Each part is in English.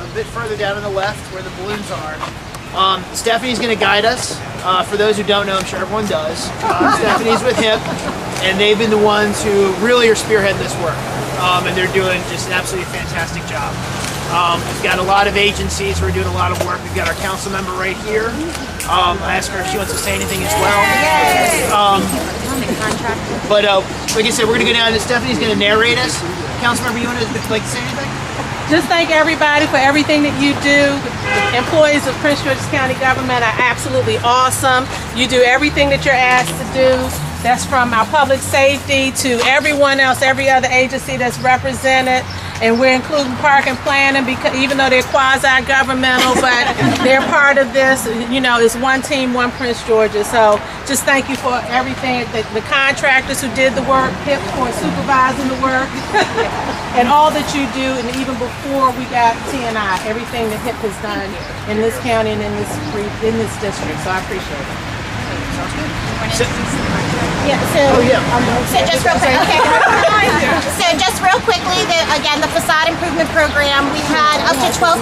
a bit further down on the left where the balloons are. Stephanie's going to guide us. For those who don't know, I'm sure everyone does. Stephanie's with HIP, and they've been the ones who really are spearheading this work. And they're doing just an absolutely fantastic job. We've got a lot of agencies who are doing a lot of work. We've got our council member right here. I asked her if she wants to say anything as well. But like I said, we're going to go down and Stephanie's going to narrate us. Council member, you want to like to say anything? Just thank everybody for everything that you do. The employees of Prince George's County government are absolutely awesome. You do everything that you're asked to do. That's from our public safety to everyone else, every other agency that's represented. And we're including park and planning because even though they're quasi-governmental, but they're part of this. You know, it's one team, one Prince George's. So just thank you for everything. The contractors who did the work, HIP for supervising the work, and all that you do. And even before we got TNI, everything that HIP has done in this county and in this district. So I appreciate it. Sounds good. So just real quick, okay. So just real quickly, again, the facade improvement program, we had up to $12,000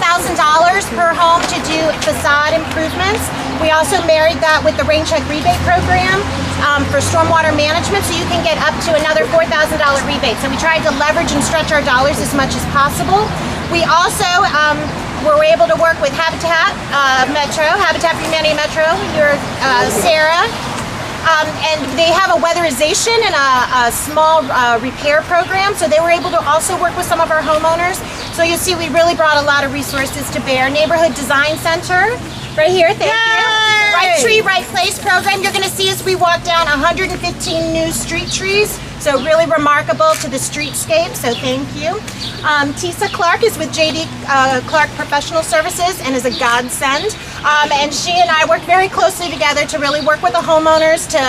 per home to do facade improvements. We also married that with the rain check rebate program for stormwater management, so you can get up to another $4,000 rebate. So we tried to leverage and stretch our dollars as much as possible. We also were able to work with Habitat for Humanity Metro, Sarah. And they have a weatherization and a small repair program, so they were able to also work with some of our homeowners. So you see we really brought a lot of resources to bear. Neighborhood Design Center, right here, thank you. Right Tree, Right Place program. You're gonna see as we walk down 115 new street trees. So really remarkable to the streetscape, so thank you. Tisa Clark is with JD Clark Professional Services and is a godsend. And she and I work very closely together to really work with the homeowners to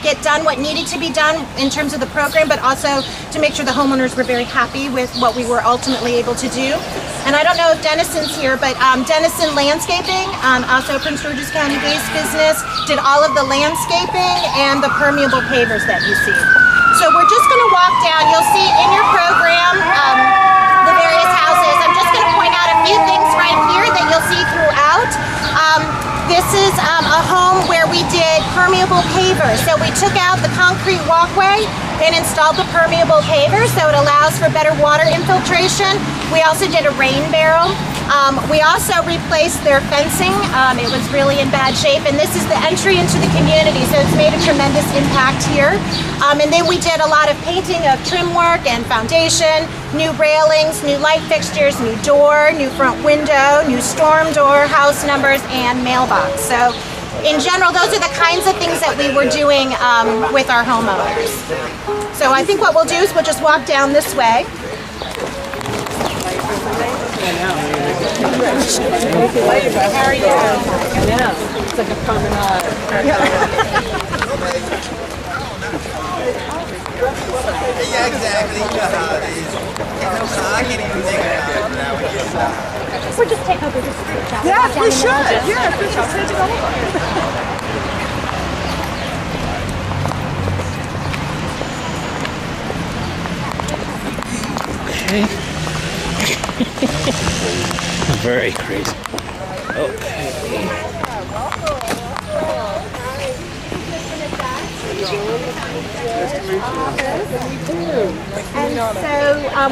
get done what needed to be done in terms of the program, but also to make sure the homeowners were very happy with what we were ultimately able to do. And I don't know if Dennison's here, but Dennison Landscaping, also Prince George's County based business, did all of the landscaping and the permeable pavers that you see. So we're just going to walk down. You'll see in your program the various houses. I'm just going to point out a few things right here that you'll see throughout. This is a home where we did permeable pavers. So we took out the concrete walkway and installed the permeable pavers, so it allows for better water infiltration. We also did a rain barrel. We also replaced their fencing. It was really in bad shape, and this is the entry into the community, so it's made a tremendous impact here. And then we did a lot of painting of trim work and foundation, new railings, new light fixtures, new door, new front window, new storm door, house numbers, and mailbox. So in general, those are the kinds of things that we were doing with our homeowners. So I think what we'll do is we'll just walk down this way. How are you? I know. It's like a promenade. Yeah, exactly. You know how it is. I can't even think about it now. We'll just take over the street. Yeah, we should. Yeah, we should take it over. Okay. Very crazy. Okay. And so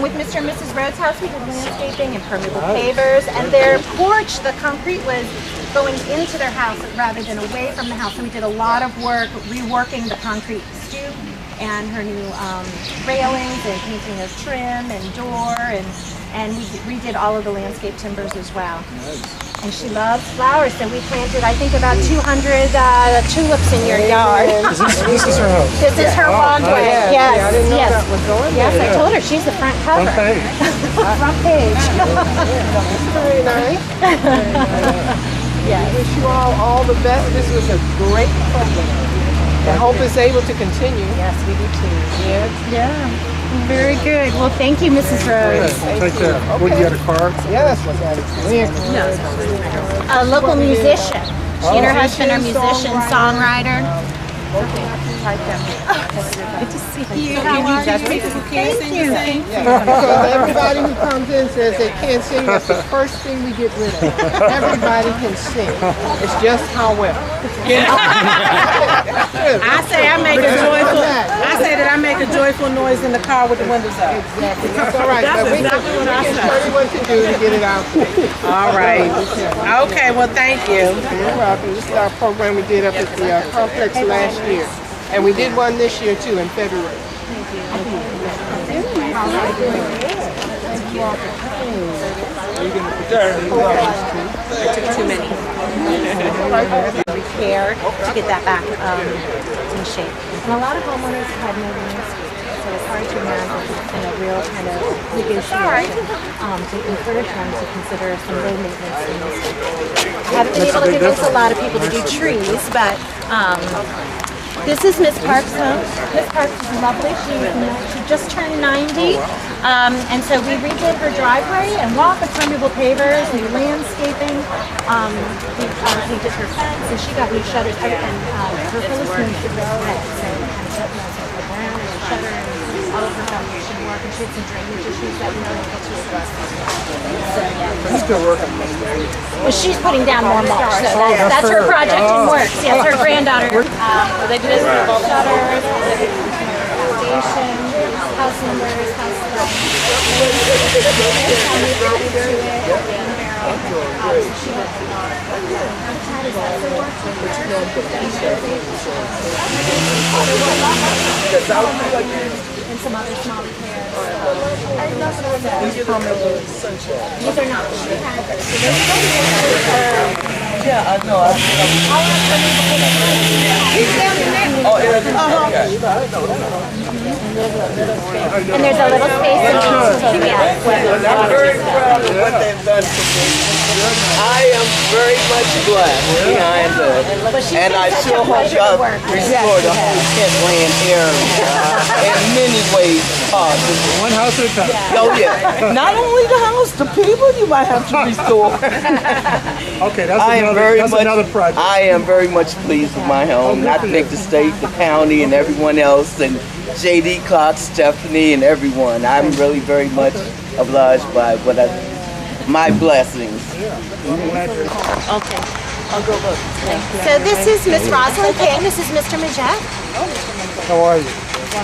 with Mr. and Mrs. Rhodes' house, we did landscaping and permeable pavers, and their porch, the concrete was going into their house rather than away from the house. So we did a lot of work reworking the concrete stoop and her new railings and painting of trim and door, and we redid all of the landscape timbers as well. And she loves flowers, so we planted, I think, about 200 tulips in your yard. This is her house. This is her walkway. Yes. Yes. Yeah, I didn't know yes. that was going Yes, there. I told her she's the front cover. Front page. Front page. Very nice. Yes. I wish you all the best. This was a great program. I hope it's able to continue. Yes, we do too. Yes. Yeah. Very good. Well, thank you, Mrs. Rhodes. Take care. What, you got a card? Yes. A local musician. She and her husband are musician, songwriter. Good to see you. How are you? Thank you. Because everybody who comes in says they can't sing. That's the first thing we get rid of. Everybody can sing. It's just how well. I say I make a joyful. I say that I make a joyful noise in the car with the windows up. Exactly. That's all right. That's but we exactly what I can say. show you what to do to get it out. All right. Okay. Well, thank you. You're welcome. This is our program we did up at the complex last year. And we did one this year too in February. Too many. Repair to get that back in shape. And a lot of homeowners had no landscape, so it's hard to imagine in a real kind of negotiation to encourage them to consider some low maintenance things. I haven't been able to convince a lot of people to do trees, but this is Miss Park's home. Miss Park is lovely. She just turned 90. And so we redid her driveway and walk with permeable pavers, new landscaping. We painted her fence and she got new shutters. And her Phyllis moved to the red, so kind of the brown and the shutter and all of her foundation work. And she had some drainage issues that we know that she's Still working. well, she's putting down more mulch, so that's her project in works. Yes, her granddaughter. They did shutters, foundation, house numbers, house and some other small repairs. These are not. Yeah, I know. And there's a little space in between. I'm very proud of what they've done for me. I am very much blessed behind this. And I sure hope y'all restore the whole Kentland area in many ways possible. One house at a time. Oh yeah. Not only the house, the people you might have to restore. Okay, that's another project. I am very much pleased with my home. I thank the state, the county, and everyone else, and JD Cox, Stephanie, and everyone. I'm really very much obliged by my blessings. Okay, I'll go look. So this is Miss Rosalind King. This is Mr. Majette. How are you?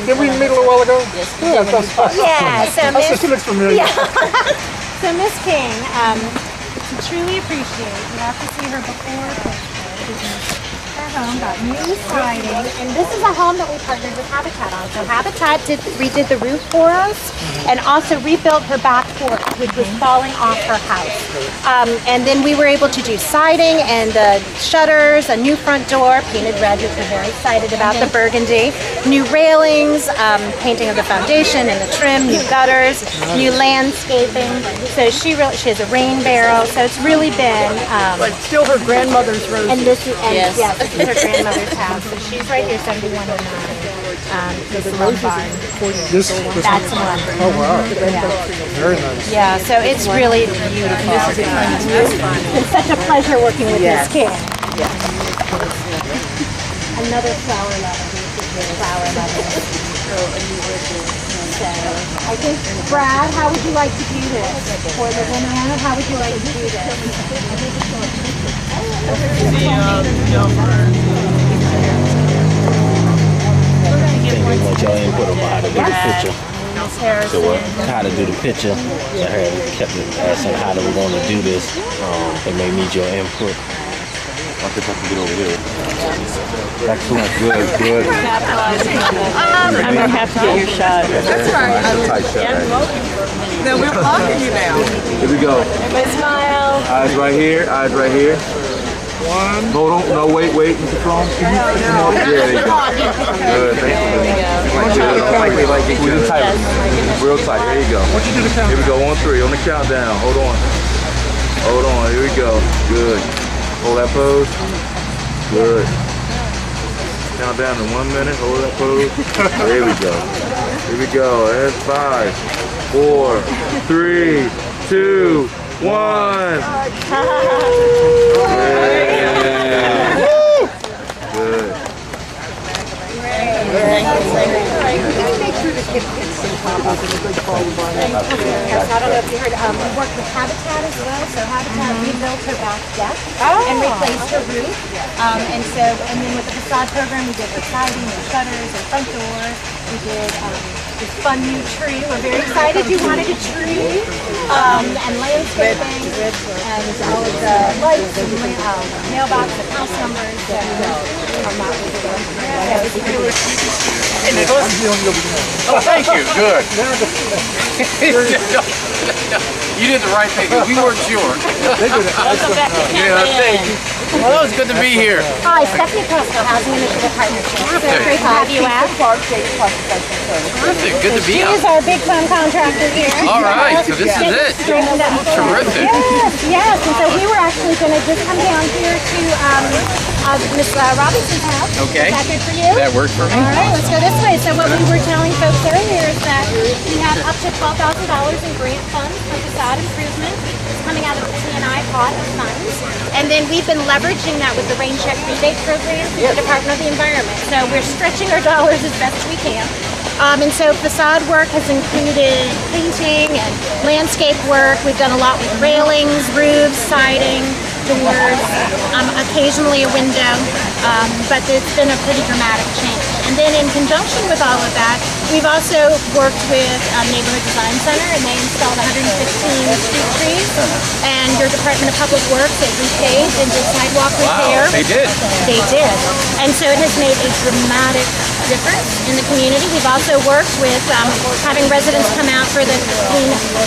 Did we meet a little while ago? Yes. Yeah, so Miss. She looks familiar. Yeah. So Miss King, to truly appreciate, you have to see her before. Her home got new siding, and this is a home that we partnered with Habitat on. So Habitat redid the roof for us, and also rebuilt her back porch, which was falling off her house. And then we were able to do siding and the shutters, a new front door, painted red, which we're very excited about, the burgundy, new railings, painting of the foundation and the trim, new gutters, new landscaping. So she has a rain barrel. So it's really been. But still her grandmother's rose. And this is, yes, this is her grandmother's house. So she's right here, 7109. This Lombard. This That's one. Oh wow. Yeah. Very nice. Yeah, so it's really beautiful. It's such a pleasure working with Miss King. Another flower lover. Flower lover. So I think, Brad, how would you like to do this? For the woman, how would you like to do this? They want y'all input on how to do the picture. So how to do the picture. So I kept asking how do we want to do this. They may need your input. I think I can get over here. Excellent. Good. I'm gonna have to get your shot. That's right. That's a tight shot. No, we're blocking you now. Here we go. Everybody smile. Eyes right here. Eyes right here. One. Hold on. No, wait, Mr. Chrome. Yeah, there you go. Good. Thank you. Really tight. Real tight. Here you go. Here we go. On 3. On the countdown. Hold on. Here we go. Good. Hold that pose. Good. Count down to 1 minute. Hold that pose. There we go. Here we go. And 5, 4, 3, 2, 1. Yeah. Good. I don't know if you heard, we worked with Habitat as well. So Habitat rebuilt her back deck and replaced her roof. And then with the facade program, we did her siding and shutters and front doors. We did this fun new tree. We're very excited. You wanted a tree and landscaping and all of the lights and mailbox and house numbers. Oh, thank you. Good. You did the right thing. We weren't sure. Welcome back to Yeah, thank you. Well, it's good to be here. Hi, Stephanie Presco, Housing Initiative Partnership. So great to have you out. Terrific. Good to be She out. is our big time contractor here. All right, so this is it. Terrific. Yes. And so we were actually going to just come down here to Miss Robinson's house. Okay. Is that good for you? That worked for me. All right, let's go this way. So what we were telling folks earlier is that we have up to $12,000 in grant funds for facade improvement. It's coming out of the TNI pot of funds. And then we've been leveraging that with the rain check rebate program through the Department of the Environment. So we're stretching our dollars as best we can. And so facade work has included painting and landscape work. We've done a lot with railings, roofs, siding, doors, occasionally a window, but it's been a pretty dramatic change. And then in conjunction with all of that, we've also worked with Neighborhood Design Center, and they installed 115 street trees. And your Department of Public Works, they repaved and did sidewalk repair. They did. They did. And so it has made a dramatic difference in the community. We've also worked with having residents come out for the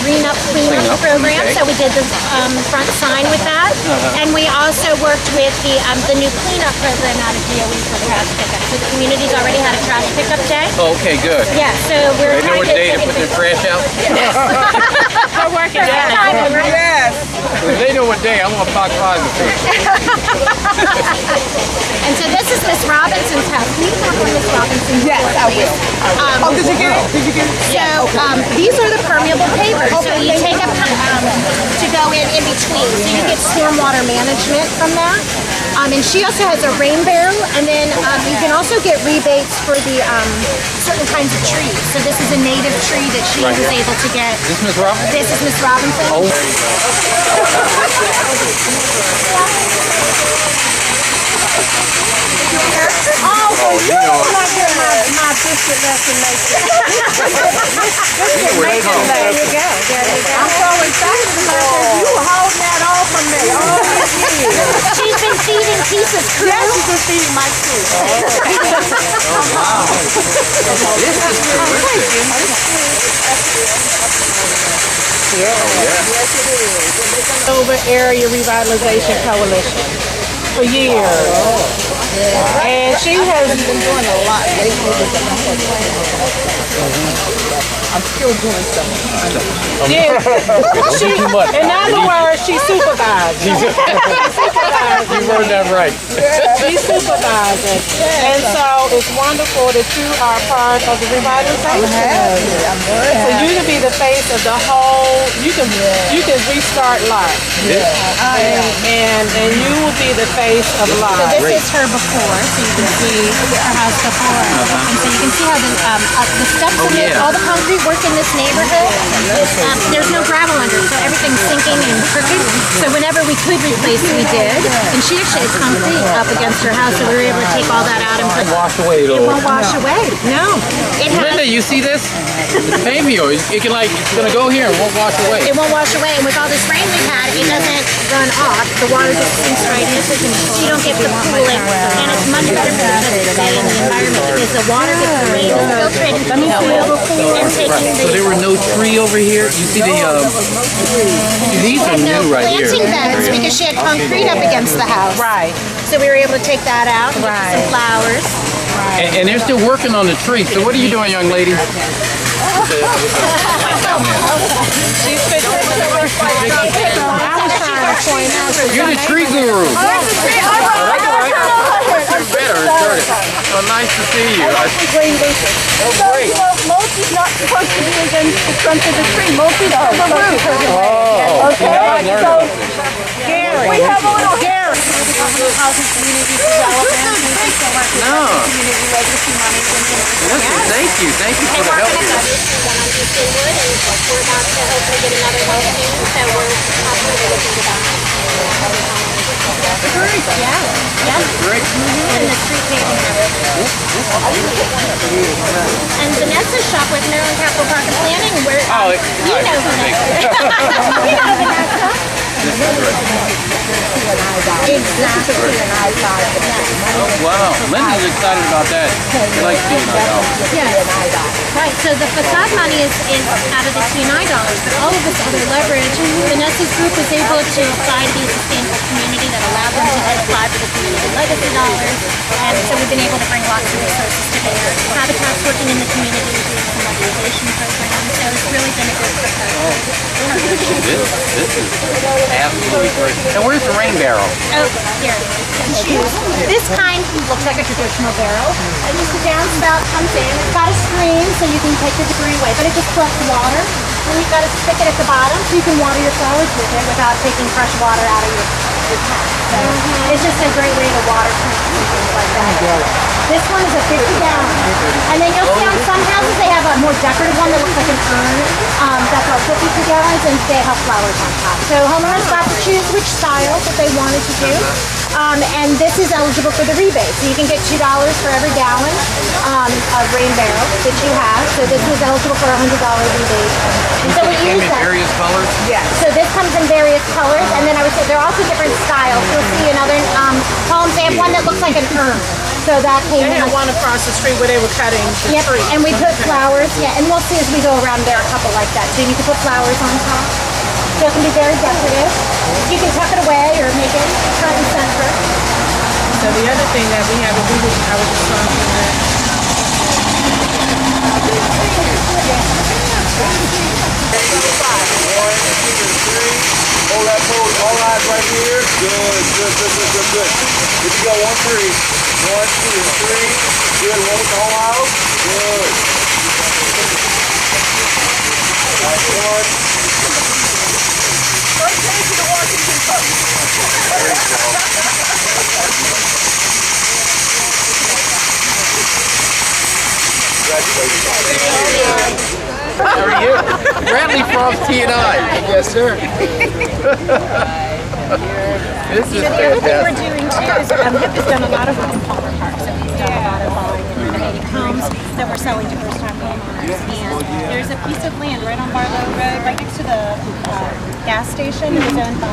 Green Up program. Okay. So we did the front sign with that. And we also worked with the new cleanup program out of DOE for trash pickup. So the community's already had a trash pickup day. Okay, good. Yeah, so we're They know what day to put their trash out? We're working on it. timing, right? If they know what day, I want 5 the first. And so this is Miss Robinson's house. Can you talk on Miss Robinson's? Yes, I will. Did you get it? Did you get it? So these are the permeable pavers. So you take up to go in between. So you get stormwater management from that. And she also has a rain barrel. And then you can also get rebates for the certain kinds of trees. So this is a native tree that she was able to get. This Miss Robinson? This is Miss Robinson. You know. My biscuit lesson maker. Where it comes. There you go. I'm so excited about this. You were holding that all from me. She's been feeding pieces crew. Yes, you can feed my crew. This is terrific. Over Area Revitalization Coalition for years. And she has been doing a lot lately. I'm still doing something. Yeah. In other words, she supervised. You wrote that right. She's supervising. And so it's wonderful that you are part of the revitalization. So you can be the face of the whole, you can restart life. And you will be the face of So life. this is her before, so you can see her house before. And so you can see how the steps in it, all the concrete work in this neighborhood, there's no gravel under it, so everything's sinking and crooked. So whenever we could replace it, we did. And she actually has concrete up against her house, so we were able to take all that out and put it. Wash away It though. won't wash away. No. It Linda, has. you see this? It's pavio. It can it's gonna go here and won't wash away. It won't wash away, and with all this rain we've had, it doesn't run off. The water just sinks right in, so you don't get the pooling. And it's much better for the stay in the environment because the water gets the rain infiltrating through the soil and taking So there the were no tree over here. You see the these are new right here. planting beds because she had concrete up against the house. Right. So we were able to take that out and get some flowers. And they're still working on the tree. So what are you doing, young lady? You're the tree guru. That's better. Well, nice to see you. Great. Mulchi's not supposed to be against the front of the tree. Mulchi's on the roof. Oh, Okay, now I learned so about this. we have a little Housing community development. No. Community legacy money. you for the help here. We're about to hopefully get another one soon, so we're absolutely looking to that. Great. Yeah. Great. And the street paving. And Vanessa's shop with Maryland Capital Park and Planning, where you know Vanessa. You know Vanessa. Exactly. Oh, wow. Linda's excited about that. She likes TNI dollars. Yes. Right, so the facade money is out of the TNI dollars, but all of this other leverage, Vanessa's group was able to apply to be a sustainable community that allowed them to then apply for the community legacy dollars, and so we've been able to bring lots of resources to bear. Habitat's working in the community, doing some mobilization programs, so it's really been a good proposal. This is absolutely great. And where's the rain barrel? Oh, here. This kind looks like a traditional barrel. And just the downspout comes in. It's got a screen so you can take the debris away, but it just collects water. And you've got a spigot at the bottom so you can water your flowers with it without taking fresh water out of your tank. So it's just a great way to water plants and things like that. This one is a 50 gallon. And then you'll see on some houses they have a more decorative one that looks like an urn. That's our 52 gallons and they have flowers on top. So homeowners got to choose which style that they wanted to do. And this is eligible for the rebate. So you can get $2 for every gallon of rain barrel that you have. So this was eligible for a $100 rebate. And so we It came use in that. various colors? Yeah. So this comes in various colors, and then I would say they're also different styles. You'll see in other homes, they have one that looks like an urn. So that came They in. had one across the street where they were cutting the Yep, tree. and we put flowers, and we'll see as we go around there a couple like that too. You can put flowers on top. So it can be very decorative. You can tuck it away or make it front and center. So the other thing that we have, I was just talking about. Hold that pose, all eyes right here. Good. If you go 1, 3. 1, 2, 3. Good, one with all out. Good. Nice one. First page of the Washington Post. There you go. Congratulations. How are you? Bradley from TNI. Yes, sir. This is The other thing we're fantastic. doing too is HIP has done a lot of work in Palmer Park. So we've done a lot of renovating homes that we're selling to first-time homeowners. And there's a piece of land right on Barlow Road, right next to the gas station. It was owned by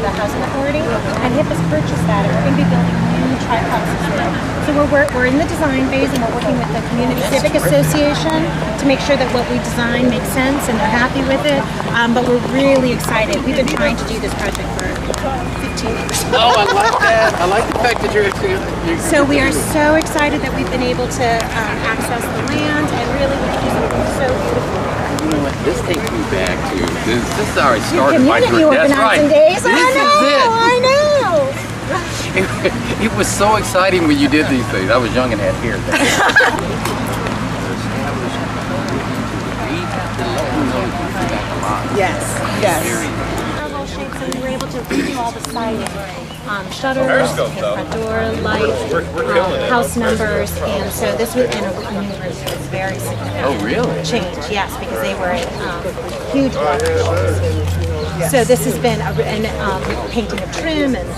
the Housing Authority, and HIP has purchased that. And we're going to be building new tri-houses there. So we're in the design phase, and we're working with the Community Civic Association to make sure that what we design makes sense and they're happy with it. But we're really excited. We've been trying to do this project for 15 years. Oh, I like that. I like the fact that you're So we are so excited that we've been able to access the land and really we can do something so beautiful. You know what? This takes me back to this already started my Community career. That's right. organizing days. This I know. is it. I know. It was so exciting when you did these things. I was young and had hair. Yes. Marble shapes, and we were able to redo all the siding. Shutters, front door, lights, house numbers, and so this was in a new roof. It was very significant. Oh, really? Change, yes, because they were huge water. So this has been a painting of trim and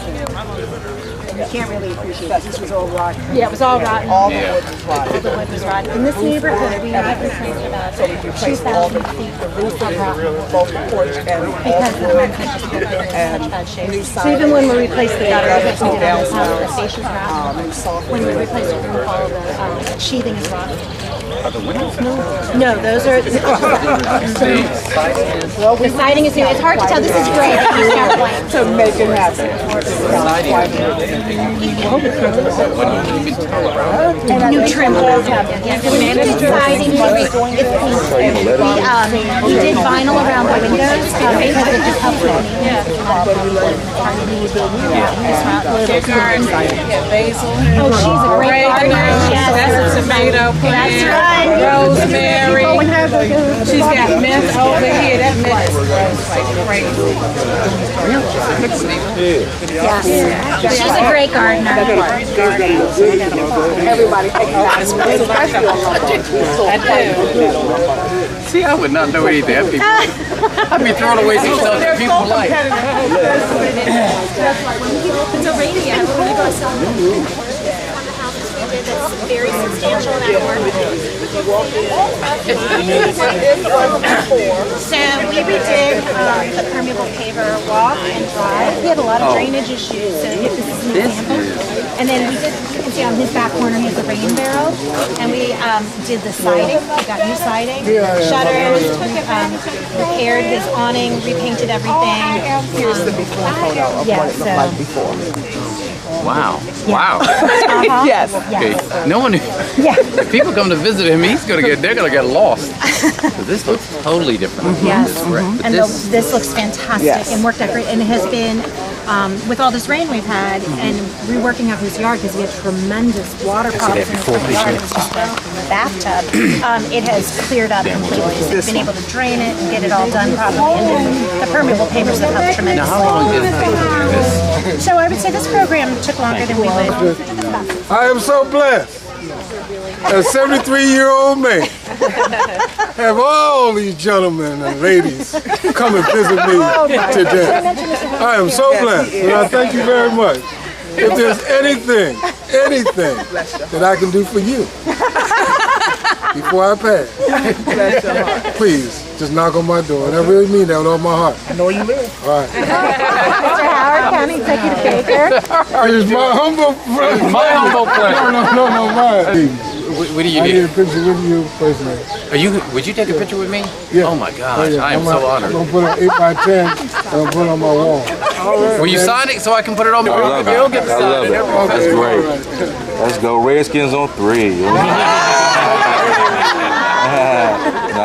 You can't really appreciate it. This was all rotten. yeah, it was all rotten. All the Yeah. wood was rotten. All the wood was rotten. In this neighborhood, we have replaced about 2,000 feet of roof of rotten wood. Both the porch and all Because the the wood. homes have just been in such bad shape. So siding. even when we replaced the gutters, that's what we did on this house, the Downstairs. station's rotten. When we replaced the roof, all the sheathing is rotten. Are the windows? No, those are. The siding is new. It's hard to tell. This is gray. They used our white. To make it happen. New trim. Yes, we managed siding. We did vinyl around the windows because it just helps with Basil. Oh, she's a great gardener. Yes. That's a tomato plant. That's right. Rosemary. She's got mint over here. That mint is She's a great gardener. Everybody takes that. See, I would not know anything. I'd be throwing away some stuff that people like. It's a radio. That's very substantial amount of work. So we redid the permeable paver walk and drive. We had a lot of drainage issues, so this is an example. And then we did, you can see on his back corner, he has a rain barrel. And we did the siding. We got new siding, shutters, repaired his awning, repainted everything. Here's the before photo of what it looked like before. Wow. Wow. Yes. Okay. No one. If people come to visit him, they're gonna get lost. This looks totally different. Yes. But And this looks fantastic and worked out great. And it has been, with all this rain we've had and reworking of his yard because he had tremendous water problems in his front yard. It was just a bathtub. It has cleared up completely. So we've been able to drain it and get it all done properly. And then the permeable pavers have helped tremendously. Now, how long did it take to do this? So I would say this program took longer than we would. I am so blessed. As a 73-year-old man, have all these gentlemen and ladies come and visit me today. I am so blessed, and I thank you very much. If there's anything that I can do for you before I pass, please just knock on my door. And I really mean that with all my heart. I know you live. All right. Mr. Howard, County Executive Baker. It is my humble friend. My humble friend. No, mine. What do you I need need? a picture with you personally. Would you take a picture with me? Yeah. Oh my gosh, I am I'm so honored. going to put an 8x10 and I'll put it on my wall. Will you sign it so I can put it on my wall? You'll get to sign it. That's great. Let's go. Redskins on 3. Nah,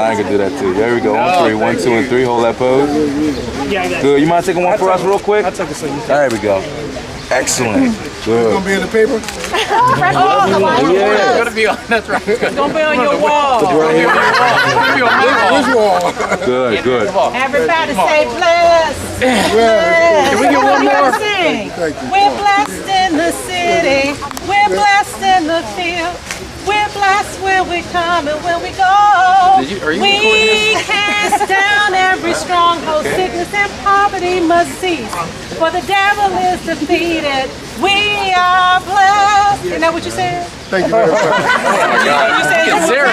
I ain't gonna do that too. There we go. On 3. 1, 2, and 3. Hold that pose. Good. You mind taking one for us real quick? I'll take it so you can. There we go. Excellent. Good. Gonna be in the paper? It's gonna be on. That's right. It's Gonna be on your wall. Which wall? Good. Good. Everybody say blessed. Can we get one more? We're blessed in the city. We're blessed in the field. We're blessed where we come and where we go. Are you recording We this? cast down every stronghold. Sickness and poverty must cease. For the devil is defeated. We are blessed. Isn't that what you said? Thank you very much. You said Get Sarah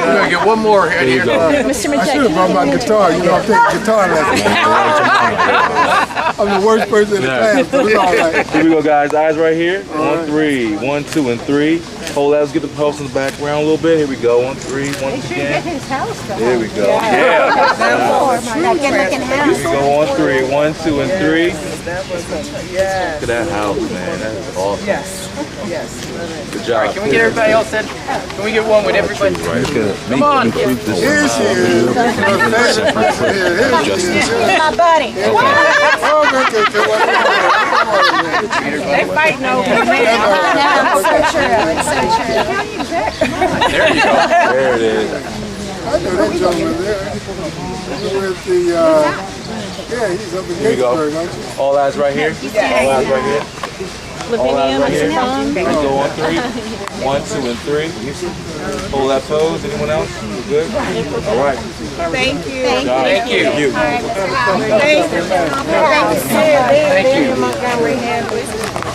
We're gonna get one more right here. Mr. I should have brought my guitar. You know, I'm taking guitar lessons. I'm the worst person in the class, but it's all right. Here we go, guys. Eyes right here. On 3. 1, 2, and 3. Hold that. Let's get the pulse in the background a little bit. Here we go. On 3. Once again. There we go. Yeah. Good looking Here house. we go. On 3. 1, 2, and 3. Look at that house, man. That is awesome. Good job. Can we get everybody else in? Can we get one with everybody? Come on. Here she is. My buddy. They fighting over me. So true. So true. There you go. There it is. I know that gentleman there. With the, yeah, he's up in Here we go. Gettysburg, aren't you? All eyes right here. All eyes right here. All eyes right here. Let's go on 3. 1, 2, and 3. Hold that pose. Anyone else? We're good? All right. Thank you. Good job. Thank you. Thank you.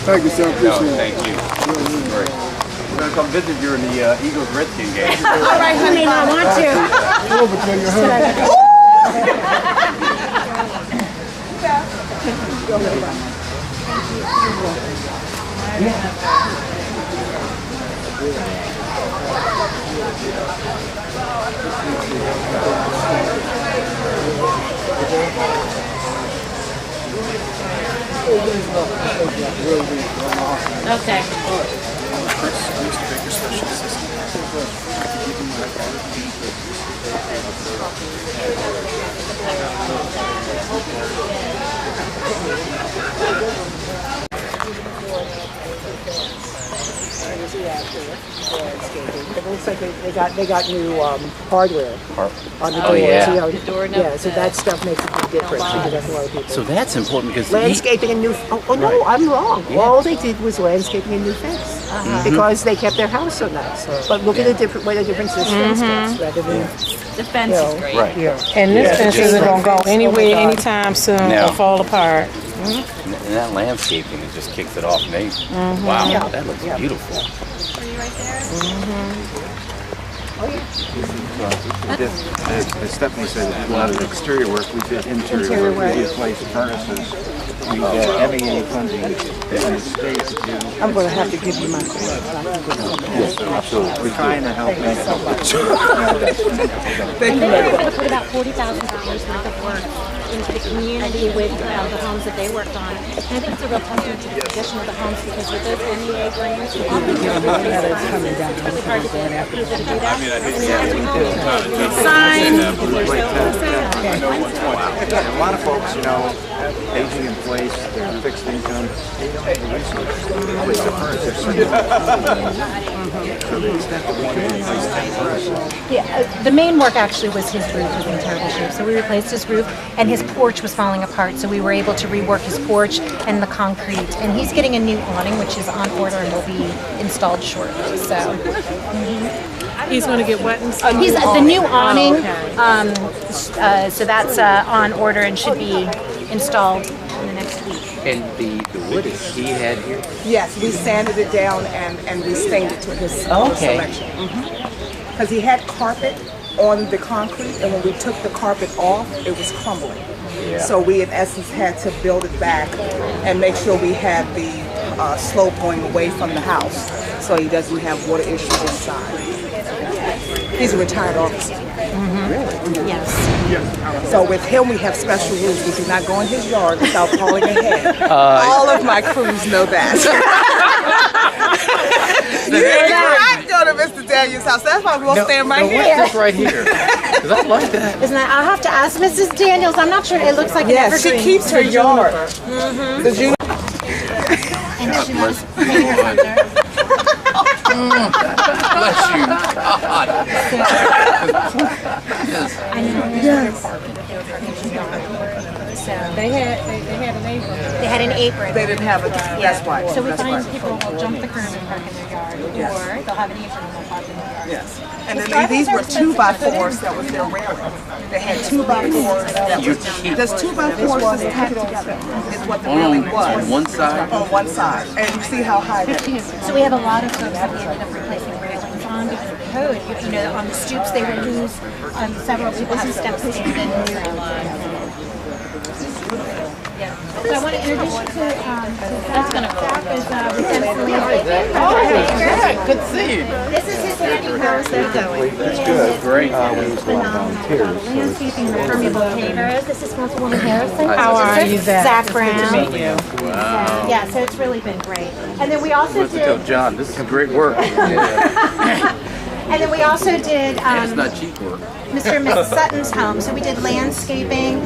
Thank you, sir. Appreciate it. Thank you. Great. We're gonna come visit during the Eagles Redskin game. All right, honey, I want to. Over to your husband. Okay. was he after landscaping? It looks like they got new hardware on the doors. yeah. You know, yeah, so that stuff makes a big difference because that's a lot of people. So that's important because Landscaping and new. Oh no, I'm wrong. All they did was landscaping and new fence because they kept their house so nice. But look at the different way the difference this fence does rather than The fence is great. right. yeah. And this fence isn't gonna go anywhere anytime soon No. or fall apart. And that landscaping, it just kicks it off. And they, wow, that looks beautiful. As Stephanie said, a lot of exterior work, we did interior work, we replaced furnaces, we got MEA funding in the state to do. I'm going to have to give you my Yes, absolutely. We're trying to help make it. They were able to put about $40,000 worth of work into the community with the homes that they worked on. And I think it's a real testament to the condition of the homes because with those MEA grants, often it's really hard to get people to do that. Sign. A lot of folks, you know, aging in place, they're fixed income, they don't have the resources to replace the furniture. So the extent that we can replace that furniture. Yeah, the main work actually was his roof was in terrible shape. So we replaced his roof and his porch was falling apart. So we were able to rework his porch and the concrete. And he's getting a new awning, which is on order and will be installed shortly. So He's gonna get what installed? he's the new awning. Oh, okay. So that's on order and should be installed in the next week. And the wood he had here? Yes, we sanded it down and we stained it to his selection. Because he had carpet on the concrete, and when we took the carpet off, it was crumbling. Yeah. So we, in essence, had to build it back and make sure we had the slope going away from the house, so he doesn't have water issues inside. He's a retired officer. Yes. So with him, we have special rules. We do not go in his yard without calling ahead. All of my crews know that. You do not go to Mr. Daniels' house. That's why we'll stand right here. Just right here. Because I like that. Isn't that? I'll have to ask Mrs. Daniels. I'm not sure. It looks like an evergreen. She keeps her yard. The And she Bless you, God. I know. So They had an apron. they had an apron. They didn't have it. That's why. So we That's find why. people will jump the curb and park in their yard, or they'll have an apron and they'll park in their yard. Yes. And then these were 2x4s that was their railing. They had 2x4s that was. Does 2x4s is tacked together? Is what the railing was. On one side? On one side. And you see how high that is. So we have a lot of folks that we ended up replacing railings on because of code. You know, on the stoops they would lose. Several people have steps in. Yeah. So I want to introduce you to that's going to go. Good to see you. This is his working house. They're going. That's good. Great. Landscaping permeable pavers. This is Councilwoman Harrison. How are you, Zach? Zach Brown. Good to meet you. Wow. Yeah, so it's really been great. And then we also To tell did. John, this is great work. And then we also did It's not cheap work. Mr. and Mrs. Sutton's home. So we did landscaping,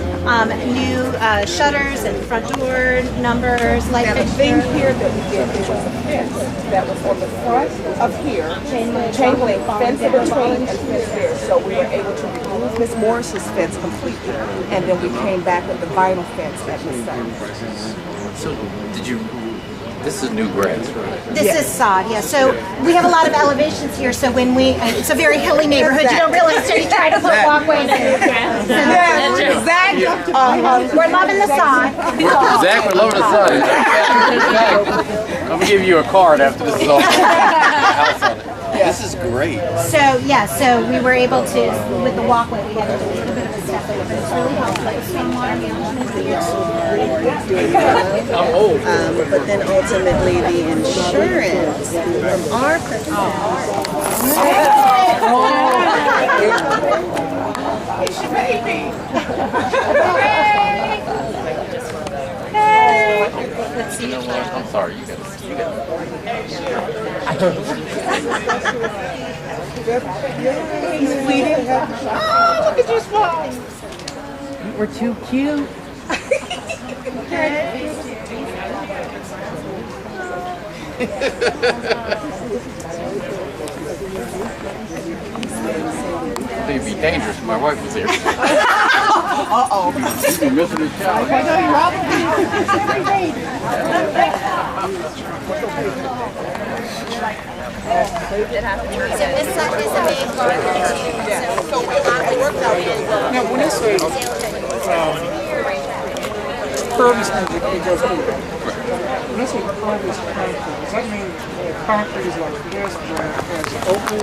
new shutters and front door numbers, light Now the thing fixtures. here that we did, it was a fence that was on the front of here, chain link fence in between and fence there. So we were able to remove Miss Morris's fence completely, and then we came back with the vinyl fence at Miss Sutton's. So, did you, this is new grass, right? This is sod, yeah. So we have a lot of elevations here. So when we, it's a very hilly neighborhood. You don't realize until you try to put walkways in. Exactly. We're loving the sod. Zach would love the sun. I'm going to give you a card after this is all. This is great. So yeah, so we were able to, with the walkway, we had to do a little bit of a step over, but it's really helpful. Like stormwater management. I'm old. But then ultimately the insurance from our Let's see. I'm sorry, you got it. Oh, look at you smile. We're too cute. It'd be dangerous if my wife was here. Uh-oh. You'd be missing his child. Now, when it's pervious concrete, it goes through. When it's pervious concrete, does that mean concrete is like this, where it's open?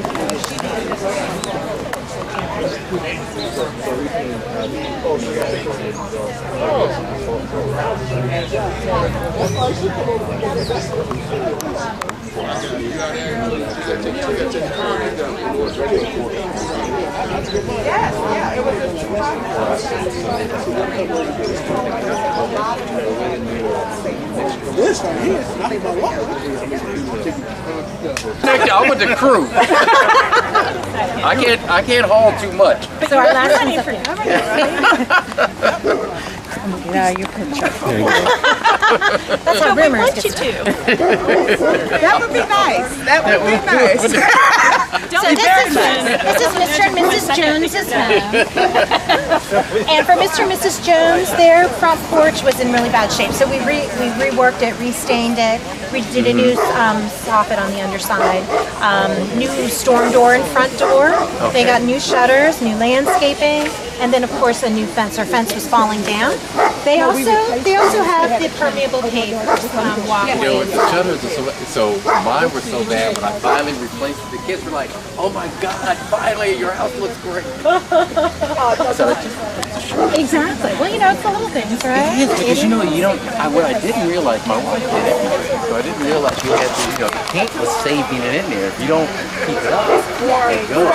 This right here is not even water. I'm with the crew. I can't haul too much. So our last one's up Get out of your picture. That's how rumors get That would be nice. That would be nice. So this is Mr. and Mrs. Jones's home. And for Mr. and Mrs. Jones, their front porch was in really bad shape. So we reworked it, restained it, we did a new soffit on the underside, new storm door and front door. They got new shutters, new landscaping, and then of course a new fence. Our fence was falling down. They also have the permeable pavers, walkways. You know, the shutters are so mine were so bad, but I finally replaced it. The kids were like, "Oh my God, finally your house looks great." Exactly. Well, you know, it's the little things, right? It is, because you know, what I didn't realize, my wife did everything, so I didn't realize you had to, the paint was saving it in there. If you don't keep it up, it goes.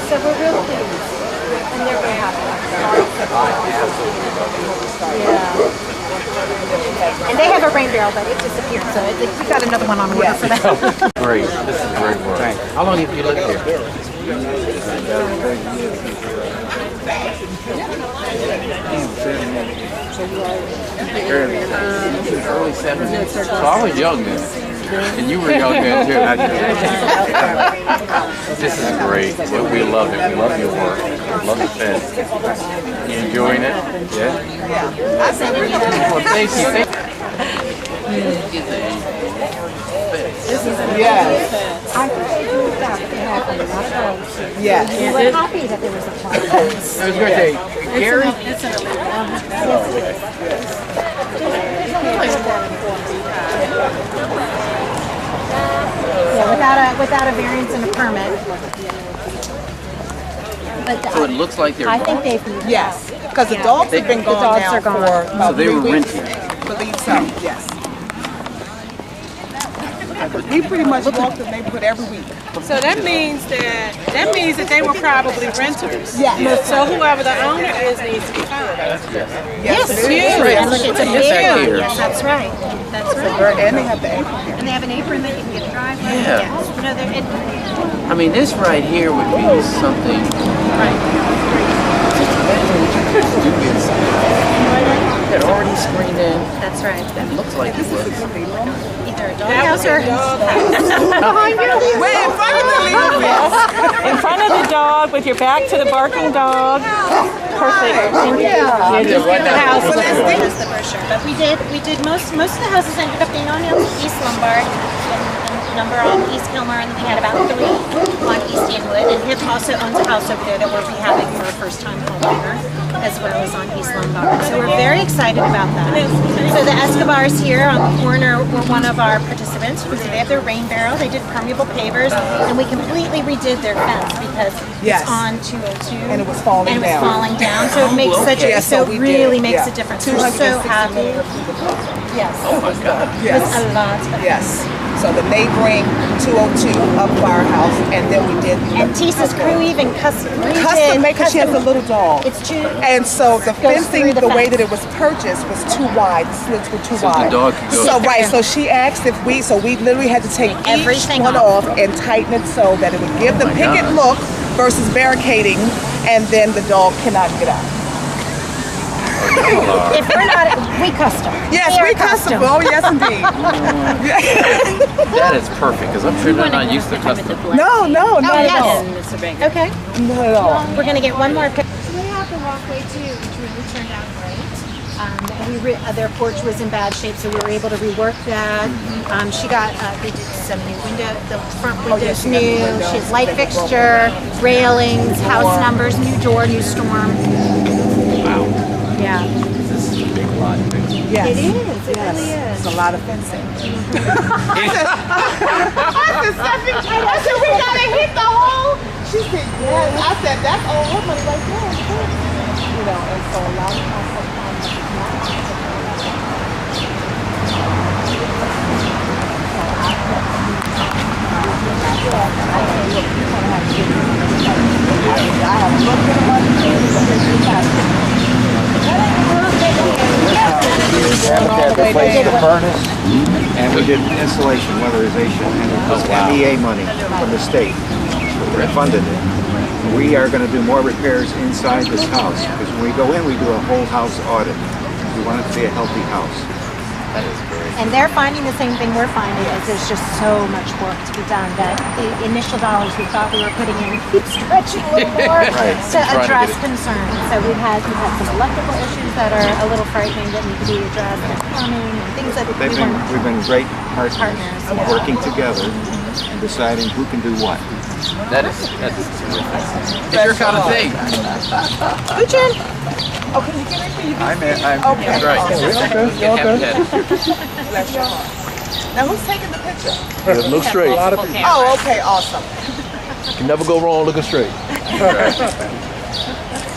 So we're real pleased. And they're very happy. Yeah. And they have a rain barrel, but it disappeared, so we got another one on order for them. Great. This is great work. How long have you lived here? Early 70s. So I was young then. And you were young then too. This is great. We love it. We love your work. We love the fence. You enjoying it? Yeah? Well, thank you. Yes. I think they do that, but they have a lot of girls. Yes. We were happy that there was a farm. It was great day. Gary? Yeah, without a variance and a permit. But So it looks like they're I think they've Yes. Because the dogs have been gone dogs now are gone. for So about they 3 were weeks. renting. Believe so, yes. We pretty much walked and they put every week. So that means that they were probably renters. Yes. So whoever the owner is needs to be found. Yes, it it's is. huge. And look, it's a big back one. here. Yes, that's right. That's right. And they have the apron. And they have an apron that you can get a driveway. Yeah. Yes. You know, I mean, this right here would be something. right. Just imagine what you could do inside. They're already screened in. That's right. It looks like it was. Either a doghouse or Wait, in front of the little In front of the dog with your back to the barking dog. Perfect. Yeah. Yeah, right now. House. That's the brochure. But we did most of the houses ended up being on East Lombard. And number on East Kilmer, and then we had about 3 on East Inwood. And him also owns a house over there that we're rehabbing for a first-time homeowner, as well as on East Lombard. So we're very excited about that. So the Escobars here on the corner were one of our participants. They have their rain barrel. They did permeable pavers, and we completely redid their fence because Yes. it's on 202. And it was falling down. So it makes such a, Yeah, so we it really did, makes yeah. a difference. We're so happy. Yes. Oh my God. Yes. It was a lot of Yes. So the neighboring 202 up our house, and then we did And Tisa's crew even custom made because she has a little dog. It's too. And so the Goes fencing, through the the way fence. that it was purchased was too wide. The slits were too So the wide. dog could go So through. right, so she asked if we literally had to take Everything each one off. off and tighten it so that it would give the my picket God. look versus barricading, and then the dog cannot get out. If we're not, we custom. Yes, we custom. Oh, yes, indeed. That is perfect, because I'm sure they're not used to custom. No, not at yes. all. Okay. Not at all. We're going to get one more picture. We have the walkway too, which really turned out great. Their porch was in bad shape, so we were able to rework that. She got, they did some new window, the front windows new. She has light fixture, railings, house numbers, new door, new storm. Wow. Yeah. This is a big lot. Yes. It is, it really is. It's a lot of fencing. I said, we gotta hit the hole. She said, yes. I said, that's all woman right there. You know, and so a lot of times, They replaced the furnace, and we did installation, weatherization, and it was MEA money from the state. We funded it. We are going to do more repairs inside this house, because when we go in, we do a whole house audit. We want it to be a healthy house. That is great. And they're finding the same thing we're finding, is there's just so much work to be done that the initial dollars we thought we were putting in, we keep stretching a little more to address concerns. So we've had some electrical issues that are a little frightening that need to be addressed, and plumbing and things that We've been great partners yeah. working together and deciding who can do what. That's terrific. It's your kind of thing. Good, Jen. oh, can you get it? Can you I'm okay. That's right. Bless your heart. Now, who's taking the picture? Look straight. Oh, okay, awesome. You can never go wrong looking straight.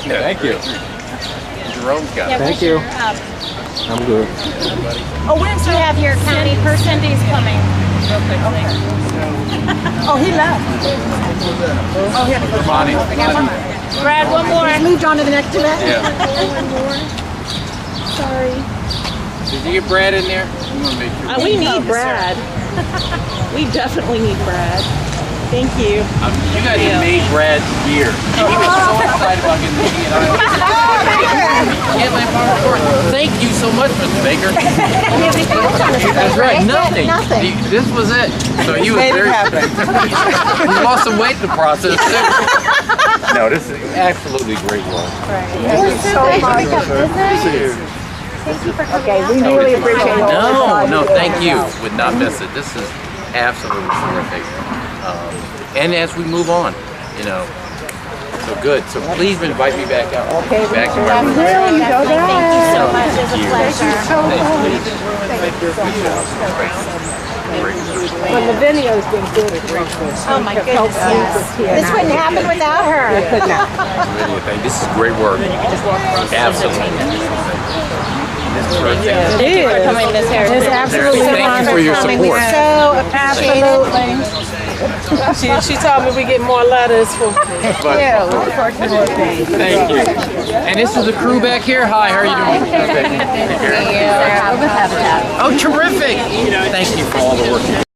Thank you. Jerome's got it. Thank you. I'm good. Oh, where's Do you have your county person? Cindy's coming. Real quickly. Oh, he left. Oh, he had to go. Bonnie. Brad, one more. I moved on to the next event. Yeah. One more. Sorry. Did you get Brad in there? I'm gonna make sure. We need Brad. We definitely need Brad. Thank you. You guys have made Brad's year. He was so excited about getting the TNI. Thank you so much, Mr. Baker. That's right. Nothing. This was it. So he was very happy. He lost some weight in the process too. No, this is absolutely great work. Thank you so much. Thank you for coming out. We really appreciate it. No, thank you. Would not miss it. This is absolutely terrific. And as we move on, you know, so good. So please invite me back out. Okay, back to my room. Thank you so much. It's a pleasure. But Lavinia's been good. Oh my goodness, yes. This wouldn't happen without her. Really, this is great work. Absolutely. It is. It's absolutely Thank you for your support. So absolutely. She told me we get more letters from Thank you. And this is the crew back here. Hi, how are you doing? Oh, terrific. Thank you for all the work.